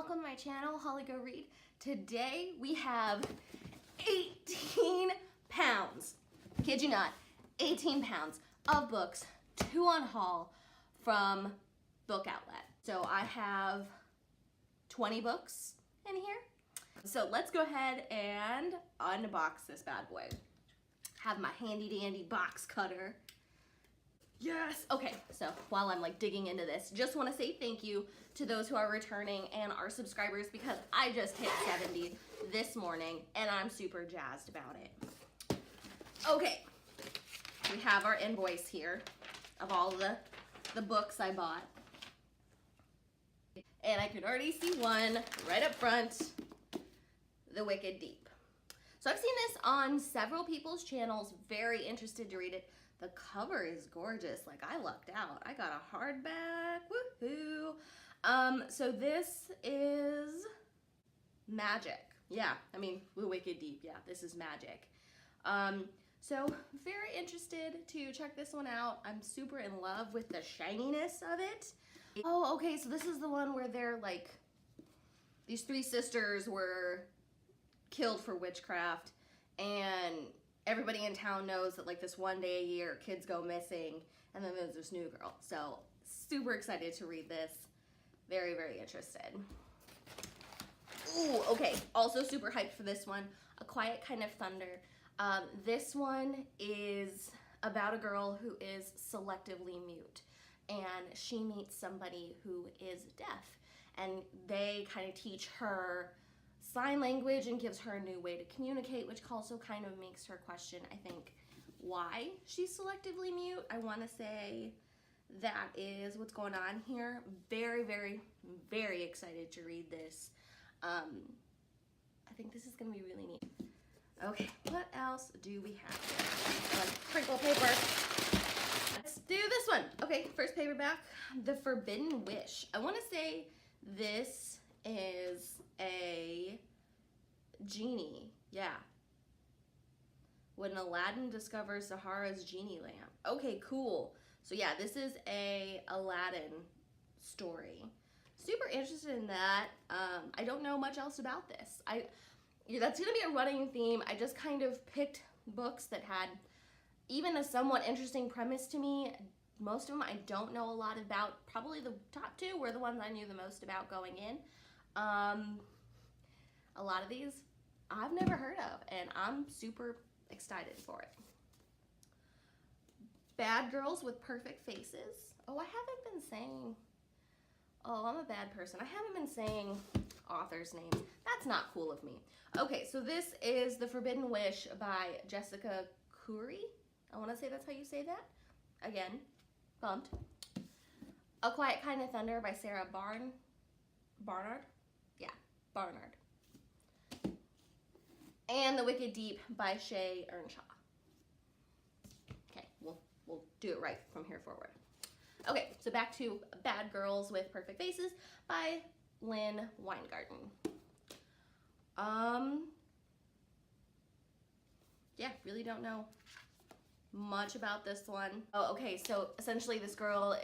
welcome to my channel, Holly Go Read. Today we have 18 pounds, kid you not, 18 pounds of books to unhaul from Book Outlet. So I have 20 books in here. So let's go ahead and unbox this bad boy. Have my handy dandy box cutter. Yes! Okay, so while I'm like digging into this, just want to say thank you to those who are returning and our subscribers because I just hit 70 this morning and I'm super jazzed about it. Okay, we have our invoice here of all the books I bought. And I can already see one right up front, The Wicked Deep. So I've seen this on several people's channels, very interested to read it. The cover is gorgeous, like I lucked out. I got a hardback, woohoo. So this is magic. Yeah, I mean, The Wicked Deep, yeah, this is magic. So very interested to check this one out. I'm super in love with the shininess of it. Oh, okay, so this is the one where they're like, these three sisters were killed for witchcraft and everybody in town knows that like this one day a year kids go missing and then there's this new girl. So super excited to read this. Very, very interested. Ooh, okay. Also super hyped for this one. A Quiet Kind of Thunder. This one is about a girl who is selectively mute and she meets somebody who is deaf and they kind of teach her sign language and gives her a new way to communicate, which also kind of makes her question, I think, why she's selectively mute. I want to say that is what's going on here. Very, very, very excited to read this. I think this is going to be really neat. Okay, what else do we have here? Crinkle paper. Let's do this one. Okay, first paperback, The Forbidden Wish. I want to say this is a genie, yeah. When Aladdin discovers Sahara's genie lamp. Okay, cool. So yeah, this is a Aladdin story. Super interested in that. I don't know much else about this. That's gonna be a running theme. I just kind of picked books that had even a somewhat interesting premise to me. Most of them I don't know a lot about. Probably the top two were the ones I knew the most about going in. A lot of these I've never heard of and I'm super excited for it. Bad Girls with Perfect Faces. Oh, I haven't been saying, oh, I'm a bad person. I haven't been saying authors' names. That's not cool of me. Okay, so this is The Forbidden Wish by Jessica Khoury. I want to say that's how you say that. Again, bumped. A Quiet Kind of Thunder by Sara Barnard. Yeah, Barnard. And The Wicked Deep by Shay Earnshaw. Okay, we'll do it right from here forward. Okay, so back to Bad Girls with Perfect Faces by Lynn Weingarten. Yeah, really don't know much about this one. Oh, okay, so essentially this girl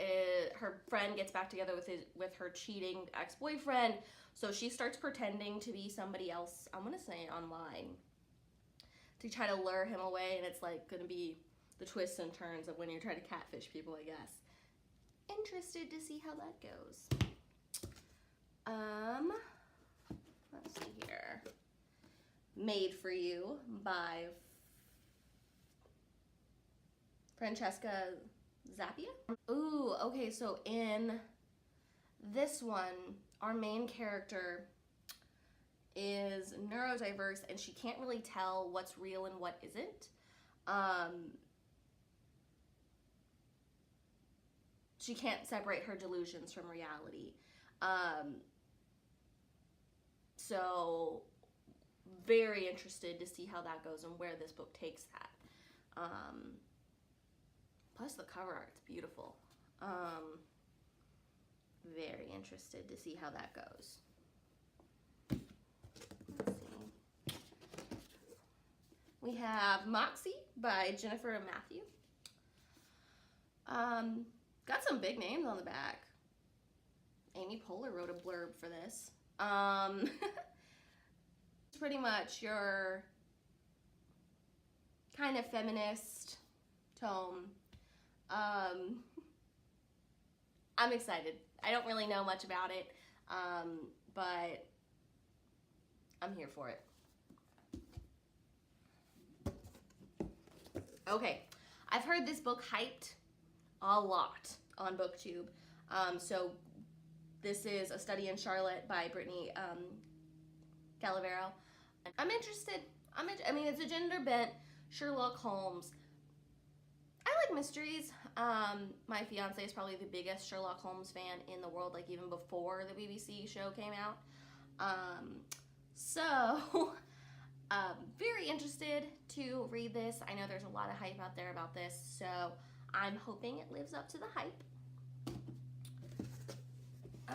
her friend gets back together with her cheating ex-boyfriend, so she starts pretending to be somebody else, I'm gonna say online, to try to lure him away, and it's like gonna be the twists and turns of when you try to catfish people, I guess. Interested to see how that goes. Let's see here. Made for You by Francesca Zappia. Ooh, okay, so in this one, our main character is neurodiverse and she can't really tell what's real and what isn't. She can't separate her delusions from reality. So very interested to see how that goes and where this book takes that. Plus the cover art's beautiful. Very interested to see how that goes. Let's see. We have Moxie by Jennifer and Matthew. Got some big names on the back. Amy Poehler wrote a blurb for this. It's pretty much your kind of feminist tone. I'm excited. I don't really know much about it, but I'm here for it. Okay, I've heard this book hyped a lot on BookTube. So this is A Study in Charlotte by Brittany Calavero. I'm interested. I mean, it's a gender bent Sherlock Holmes. I like mysteries. My fiance is probably the biggest Sherlock Holmes fan in the world, like even before the BBC show came out. So very interested to read this. I know there's a lot of hype out there about this, so I'm hoping it lives up to the hype.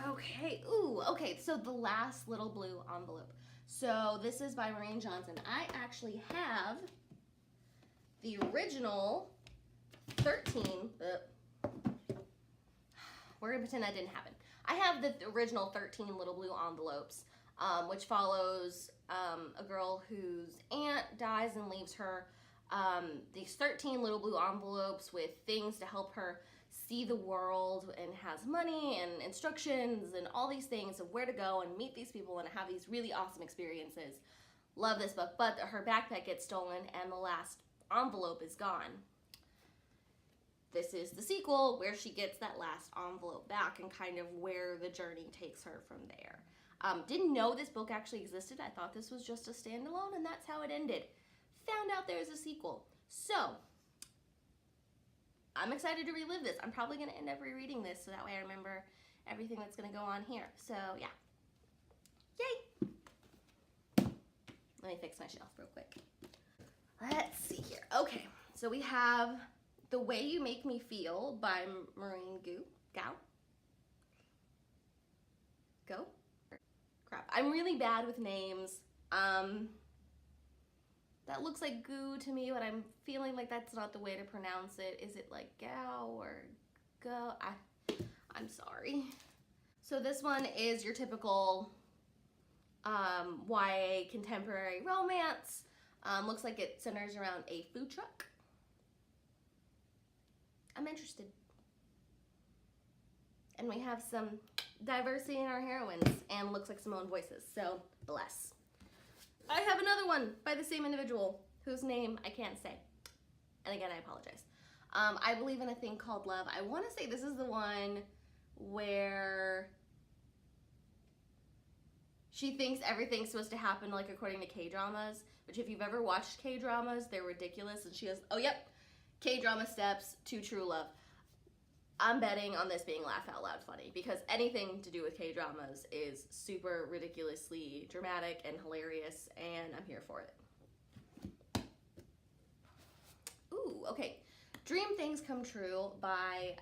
Okay, okay, so the last little blue envelope. So this is by Maureen Johnson. I actually have the original 13, we're gonna pretend that didn't happen. I have the original 13 little blue envelopes, which follows a girl whose aunt dies and leaves her these 13 little blue envelopes with things to help her see the world, and has money and instructions and all these things of where to go and meet these people and have these really awesome experiences. Love this book, but her backpack gets stolen and the last envelope is gone. This is the sequel where she gets that last envelope back and kind of where the journey takes her from there. Didn't know this book actually existed. I thought this was just a standalone, and that's how it ended. Found out there's a sequel. So I'm excited to relive this. I'm probably going to end up rereading this so that way I remember everything that's going to go on here. So yeah. Yay! Let me fix my shelf real quick. Let's see here. Okay, so we have The Way You Make Me Feel by Maureen Gao. Crap, I'm really bad with names. That looks like goo to me, but I'm feeling like that's not the way to pronounce it. Is it like Gao or Go? I'm sorry. So this one is your typical YA contemporary romance. Looks like it centers around a food truck. I'm interested. And we have some diversity in our heroines, and looks like some own voices, so bless. I have another one by the same individual whose name I can't say. And again, I apologize. I Believe in a Thing Called Love. I want to say this is the one where she thinks everything's supposed to happen like according to K-dramas, which if you've ever watched K-dramas, they're ridiculous. And she goes, oh yep, K-drama steps to true love. I'm betting on this being laugh out loud funny, because anything to do with K-dramas is super ridiculously dramatic and hilarious, and I'm here for it. Ooh, okay. Dream Things Come True by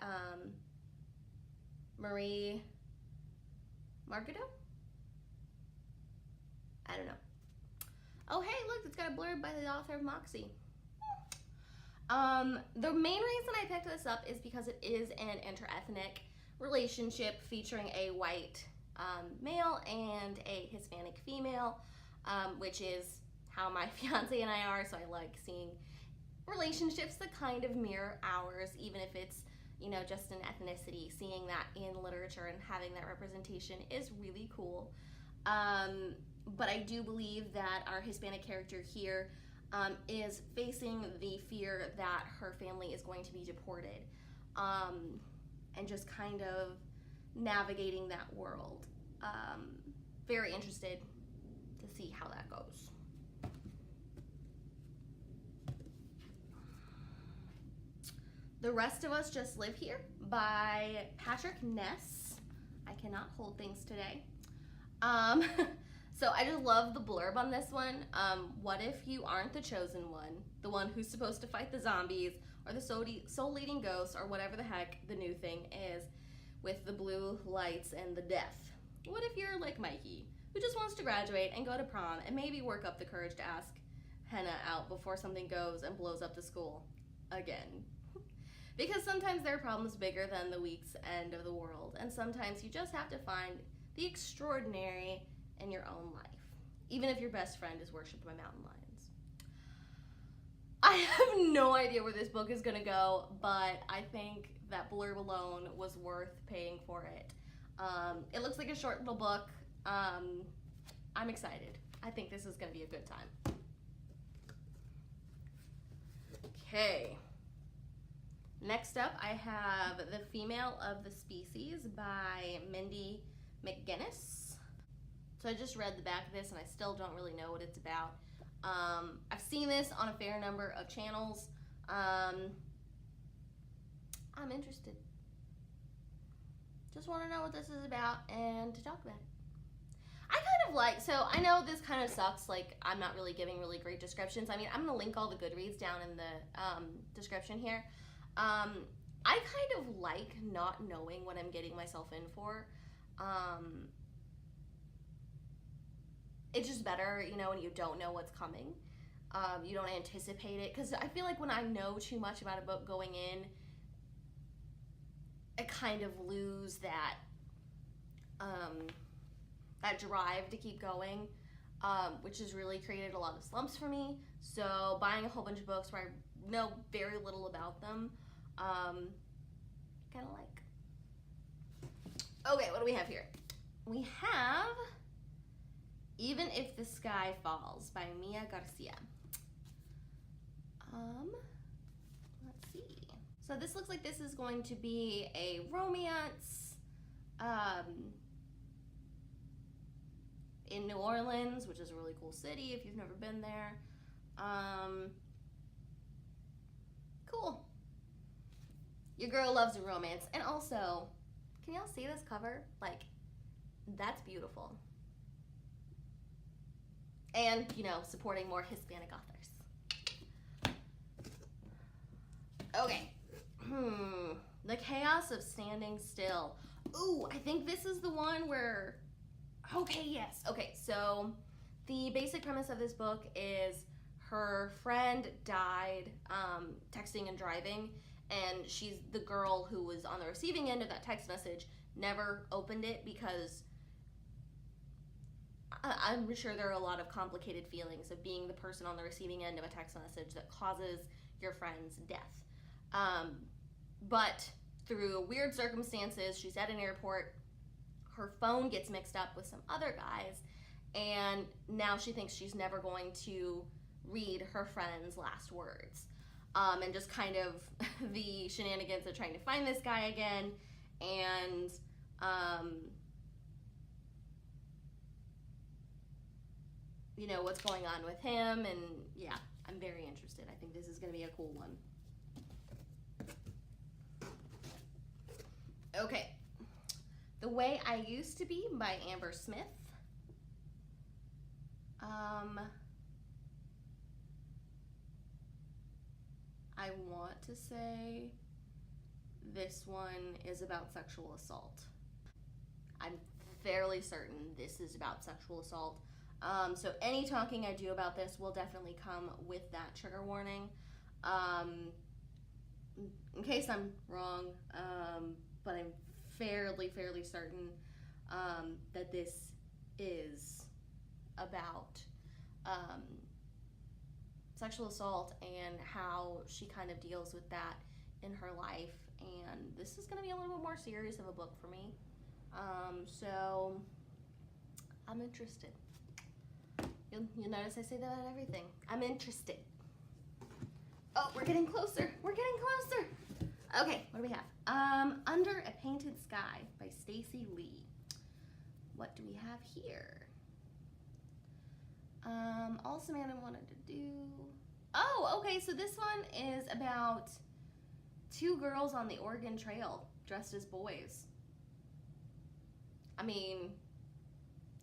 Marie Margado? I don't know. Oh hey, look, it's got a blurb by the author of Moxie. The main reason I picked this up is because it is an interethnic relationship featuring a white male and a Hispanic female, which is how my fiance and I are, so I like seeing relationships that kind of mirror ours, even if it's, you know, just an ethnicity. Seeing that in literature and having that representation is really cool. But I do believe that our Hispanic character here is facing the fear that her family is going to be deported, and just kind of navigating that world. Very interested to see how that goes. The Rest of Us Just Live Here by Patrick Ness. I cannot hold things today. So I just love the blurb on this one. What if you aren't the chosen one, the one who's supposed to fight the zombies, or the soul-eating ghost, or whatever the heck the new thing is with the blue lights and the death? What if you're like Mikey, who just wants to graduate and go to prom and maybe work up the courage to ask Henna out before something goes and blows up the school again? Because sometimes there are problems bigger than the week's end of the world, and sometimes you just have to find the extraordinary in your own life, even if your best friend is worshipped by mountain lions. I have no idea where this book is gonna go, but I think that blurb alone was worth paying for it. It looks like a short little book. I'm excited. I think this is gonna be a good time. Okay. Next up, I have The Female of the Species by Mindy McGinnis. So I just read the back of this and I still don't really know what it's about. I've seen this on a fair number of channels. I'm interested. Just want to know what this is about and to talk about it. I kind of like, so I know this kind of sucks, like I'm not really giving really great descriptions. I mean, I'm going to link all the Goodreads down in the description here. I kind of like not knowing what I'm getting myself in for. It's just better, you know, when you don't know what's coming. You don't anticipate it. Because I feel like when I know too much about a book going in, I kind of lose that that drive to keep going, which has really created a lot of slumps for me. So buying a whole bunch of books where I know very little about them, kind of like. Okay, what do we have here? We have Even If the Sky Falls by Mia Garcia. Let's see. So this looks like this is going to be a romance in New Orleans, which is a really cool city if you've never been there. Cool. Your girl loves a romance. And also, can y'all see this cover? Like, that's beautiful. And, you know, supporting more Hispanic authors. Okay. The Chaos of Standing Still. Ooh, I think this is the one where... Okay, yes. Okay, so the basic premise of this book is her friend died texting and driving, and she's the girl who was on the receiving end of that text message, never opened it because I'm sure there are a lot of complicated feelings of being the person on the receiving end of a text message that causes your friend's death. But through weird circumstances, she's at an airport, her phone gets mixed up with some other guys, and now she thinks she's never going to read her friend's last words. And just kind of the shenanigans of trying to find this guy again, and you know, what's going on with him, and yeah, I'm very interested. I think this is going to be a cool one. Okay. The Way I Used to Be by Amber Smith. I want to say this one is about sexual assault. I'm fairly certain this is about sexual assault. So any talking I do about this will definitely come with that trigger warning. In case I'm wrong, but I'm fairly certain that this is about sexual assault and how she kind of deals with that in her life. And this is going to be a little bit more serious of a book for me. So I'm interested. You'll notice I say that about everything. I'm interested. Oh, we're getting closer. We're getting closer. Okay, what do we have? Under a Painted Sky by Stacey Lee. What do we have here? All Samantha wanted to do. Oh, okay, so this one is about two girls on the Oregon Trail dressed as boys. I mean,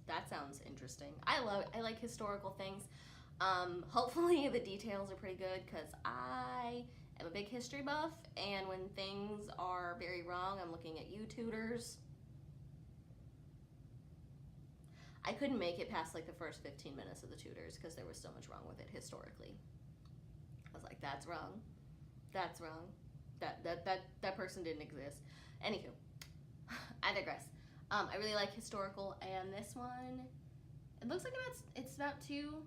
that sounds interesting. I like historical things. Hopefully the details are pretty good because I am a big history buff, and when things are very wrong, I'm looking at you tutors. I couldn't make it past like the first 15 minutes of the tutors because there was so much wrong with it historically. I was like, that's wrong. That's wrong. That person didn't exist. Anywho, I digress. I really like historical, and this one It looks like it's about two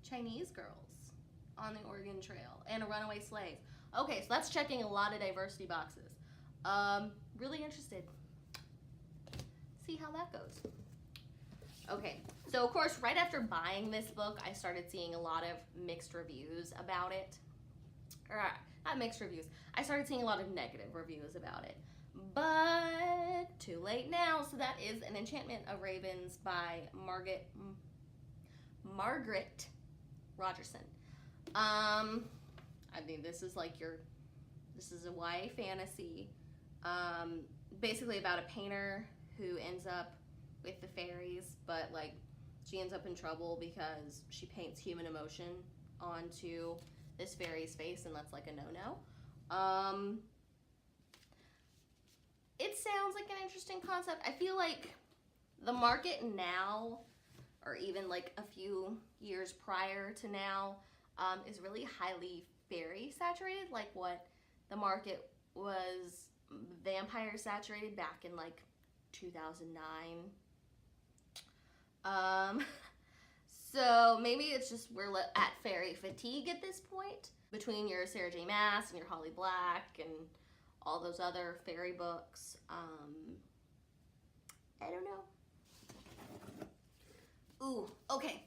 Chinese girls on the Oregon Trail and a runaway slave. Okay, so that's checking a lot of diversity boxes. Really interested. See how that goes. Okay, so of course, right after buying this book, I started seeing a lot of mixed reviews about it. Or not mixed reviews. I started seeing a lot of negative reviews about it. But too late now. So that is An Enchantment of Ravens by Margaret Rogerson. I mean, this is like this is a YA fantasy. Basically about a painter who ends up with the fairies, but like she ends up in trouble because she paints human emotion onto this fairy's face, and that's like a no-no. It sounds like an interesting concept. I feel like the market now, or even like a few years prior to now, is really highly fairy saturated, like what the market was vampire saturated back in like 2009. So maybe it's just we're at fairy fatigue at this point, between your Sarah J. Maas and your Holly Black and all those other fairy books. I don't know. Ooh, okay.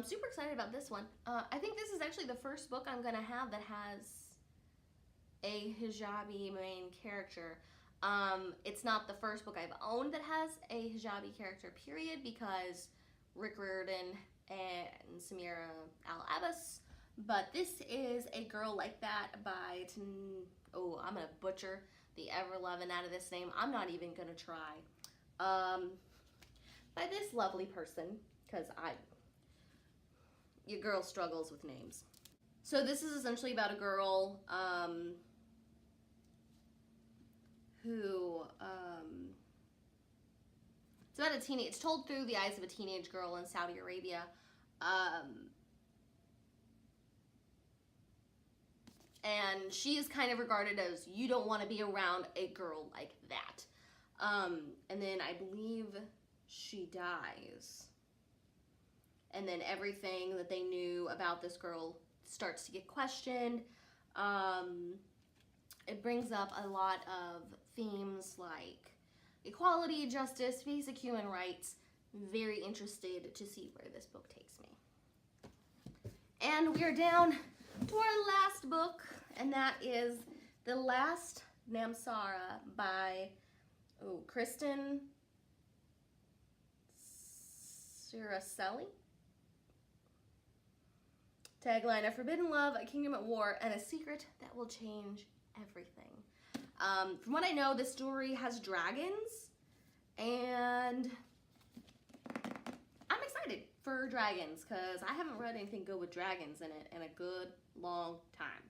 Super excited about this one. I think this is actually the first book I'm gonna have that has a hijabi main character. It's not the first book I've owned that has a hijabi character, period, because Rick Riordan and Samira Al-Abbas, but this is A Girl Like That by, oh, I'm gonna butcher the ever-loving out of this name. I'm not even gonna try. By this lovely person, because your girl struggles with names. So this is essentially about a girl, it's about a teenage, it's told through the eyes of a teenage girl in Saudi Arabia. And she is kind of regarded as, you don't want to be around a girl like that. And then I believe she dies. And then everything that they knew about this girl starts to get questioned. It brings up a lot of themes like equality, justice, basic human rights. Very interested to see where this book takes me. And we are down to our last book, and that is The Last Namsara by Kristen Saracelli. Tagline: A forbidden love, a kingdom at war, and a secret that will change everything. From what I know, this story has dragons, and I'm excited for dragons because I haven't read anything good with dragons in it in a good long time.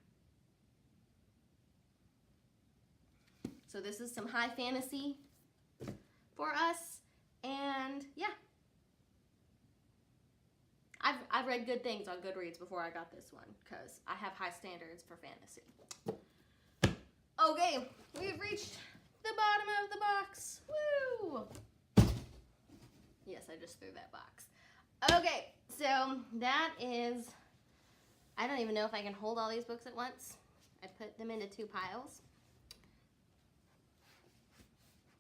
So this is some high fantasy for us, and yeah. I've read good things on Goodreads before I got this one because I have high standards for fantasy. Okay, we've reached the bottom of the box. Woo! Yes, I just threw that box. Okay, so that is, I don't even know if I can hold all these books at once. I put them into two piles.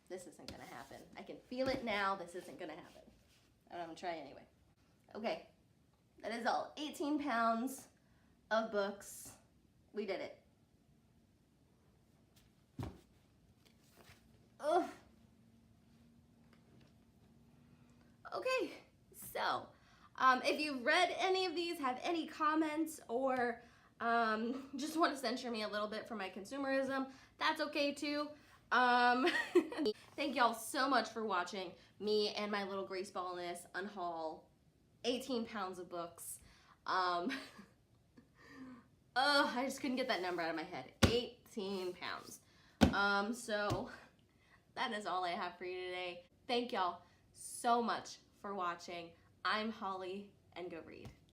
This isn't gonna happen. I can feel it now. This isn't gonna happen. I'm gonna try anyway. Okay, that is all 18 pounds of books. We did it. Ugh. Okay, so if you've read any of these, have any comments, or just want to censure me a little bit for my consumerism, that's okay too. Thank y'all so much for watching me and my little greaseballness unhaul 18 pounds of books. I just couldn't get that number out of my head. 18 pounds. So that is all I have for you today. Thank y'all so much for watching. I'm Holly, and go read.